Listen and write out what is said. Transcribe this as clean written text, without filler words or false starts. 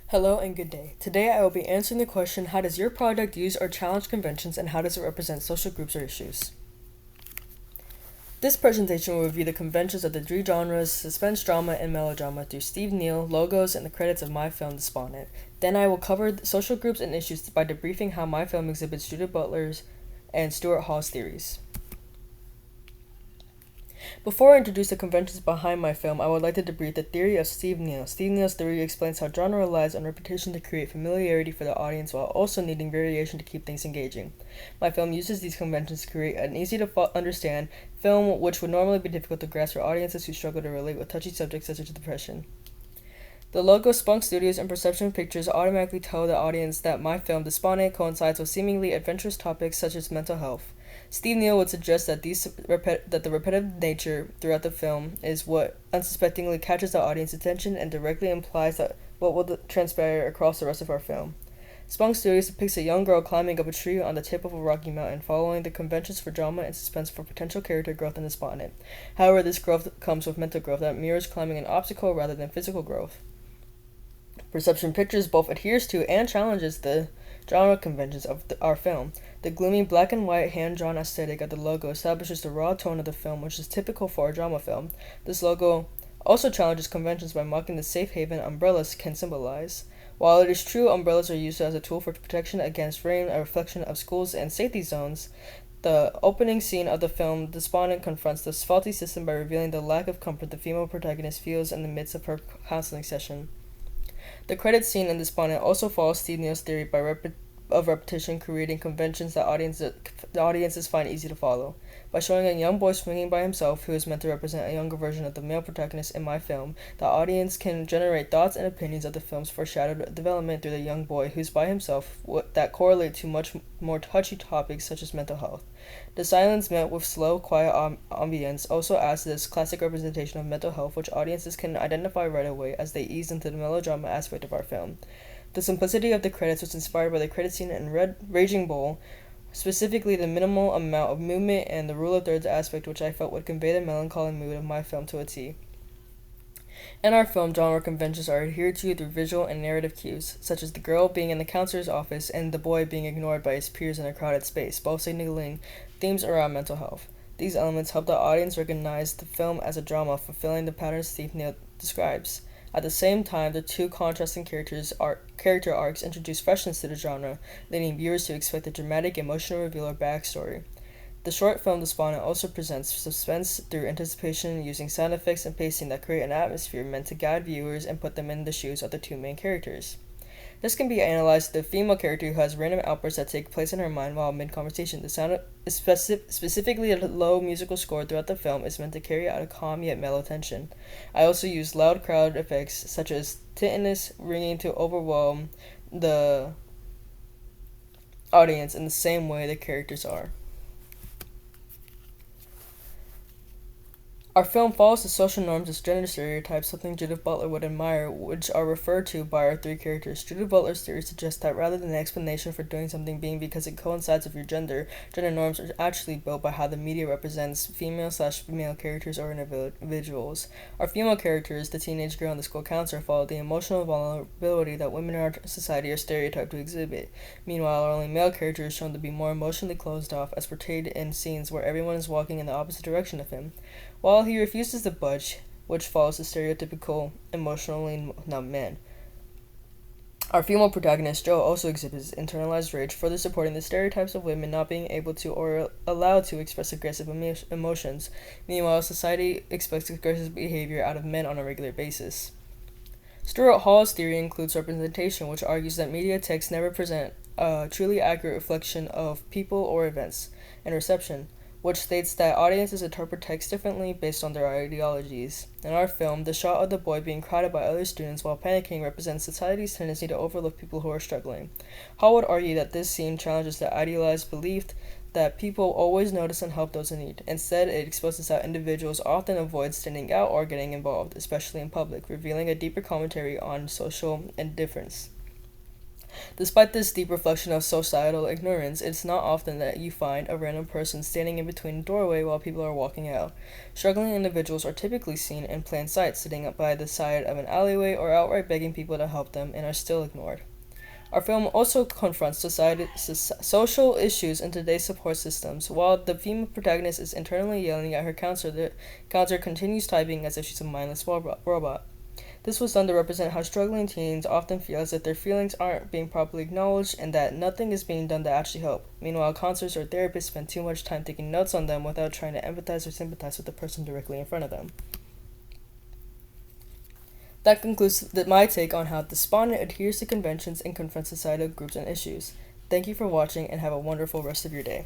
Hello and good day. Today I will be answering the question, how does your product use or challenge conventions and how does it represent social groups or issues? This presentation will review the conventions of the three genres, suspense drama and melodrama through Steve Neal, logos, and the credits of my film Despondent. Then I will cover social groups and issues by debriefing how my film exhibits Judith Butler's and Stuart Hall's theories. Before I introduce the conventions behind my film, I would like to debrief the theory of Steve Neal. Steve Neal's theory explains how genre relies on repetition to create familiarity for the audience while also needing variation to keep things engaging. My film uses these conventions to create an easy-to-understand film which would normally be difficult to grasp for audiences who struggle to relate with touchy subjects such as depression. The logo Spunk Studios and Perception Pictures automatically tell the audience that my film, Despondent, coincides with seemingly adventurous topics such as mental health. Steve Neal would suggest that the repetitive nature throughout the film is what unsuspectingly catches the audience's attention and directly implies that what will transpire across the rest of our film. Spunk Studios depicts a young girl climbing up a tree on the tip of a rocky mountain, following the conventions for drama and suspense for potential character growth in Despondent. However, this growth comes with mental growth that mirrors climbing an obstacle rather than physical growth. Perception Pictures both adheres to and challenges the genre conventions of our film. The gloomy black and white hand-drawn aesthetic of the logo establishes the raw tone of the film, which is typical for a drama film. This logo also challenges conventions by mocking the safe haven umbrellas can symbolize. While it is true umbrellas are used as a tool for protection against rain, a reflection of schools and safety zones, the opening scene of the film, Despondent confronts this faulty system by revealing the lack of comfort the female protagonist feels in the midst of her counseling session. The credits scene in Despondent also follows Steve Neal's theory of repetition, creating conventions that the audiences find easy to follow. By showing a young boy swinging by himself, who is meant to represent a younger version of the male protagonist in my film, the audience can generate thoughts and opinions of the film's foreshadowed development through the young boy who's by himself that correlate to much more touchy topics such as mental health. The silence met with slow, quiet ambience also adds to this classic representation of mental health, which audiences can identify right away as they ease into the melodrama aspect of our film. The simplicity of the credits was inspired by the credit scene in Raging Bull, specifically the minimal amount of movement and the rule of thirds aspect, which I felt would convey the melancholy mood of my film to a T. In our film, genre conventions are adhered to through visual and narrative cues, such as the girl being in the counselor's office and the boy being ignored by his peers in a crowded space, both signaling themes around mental health. These elements help the audience recognize the film as a drama, fulfilling the patterns Steve Neal describes. At the same time, the two contrasting character arcs introduce freshness to the genre, leading viewers to expect a dramatic, emotional reveal or backstory. The short film Despondent also presents suspense through anticipation using sound effects and pacing that create an atmosphere meant to guide viewers and put them in the shoes of the two main characters. This can be analyzed to the female character who has random outbursts that take place in her mind while mid-conversation. The sound, specifically a low musical score throughout the film, is meant to carry out a calm yet mellow tension. I also use loud crowd effects such as tinnitus ringing to overwhelm the audience in the same way the characters are. Our film follows the social norms as gender stereotypes, something Judith Butler would admire, which are referred to by our three characters. Judith Butler's theory suggests that rather than the explanation for doing something being because it coincides with your gender norms are actually built by how the media represents female/male characters or individuals. Our female characters, the teenage girl and the school counselor, follow the emotional vulnerability that women in our society are stereotyped to exhibit. Meanwhile, our only male character is shown to be more emotionally closed off, as portrayed in scenes where everyone is walking in the opposite direction of him. While he refuses to budge, which follows the stereotypical emotionally numb man. Our female protagonist, Jo, also exhibits internalized rage, further supporting the stereotypes of women not being able to or allowed to express aggressive emotions. Meanwhile, society expects aggressive behavior out of men on a regular basis. Stuart Hall's theory includes representation, which argues that media texts never present a truly accurate reflection of people or events, and reception, which states that audiences interpret text differently based on their ideologies. In our film, the shot of the boy being crowded by other students while panicking represents society's tendency to overlook people who are struggling. Hall would argue that this scene challenges the idealized belief that people always notice and help those in need. Instead, it exposes how individuals often avoid standing out or getting involved, especially in public, revealing a deeper commentary on social indifference. Despite this deep reflection of societal ignorance, it's not often that you find a random person standing in between a doorway while people are walking out. Struggling individuals are typically seen in plain sight, sitting up by the side of an alleyway or outright begging people to help them, and are still ignored. Our film also confronts social issues in today's support systems. While the female protagonist is internally yelling at her counselor, the counselor continues typing as if she's a mindless robot. This was done to represent how struggling teens often feel as if their feelings aren't being properly acknowledged and that nothing is being done to actually help. Meanwhile, counselors or therapists spend too much time taking notes on them without trying to empathize or sympathize with the person directly in front of them. That concludes my take on how Despondent adheres to conventions and confronts societal groups and issues. Thank you for watching and have a wonderful rest of your day.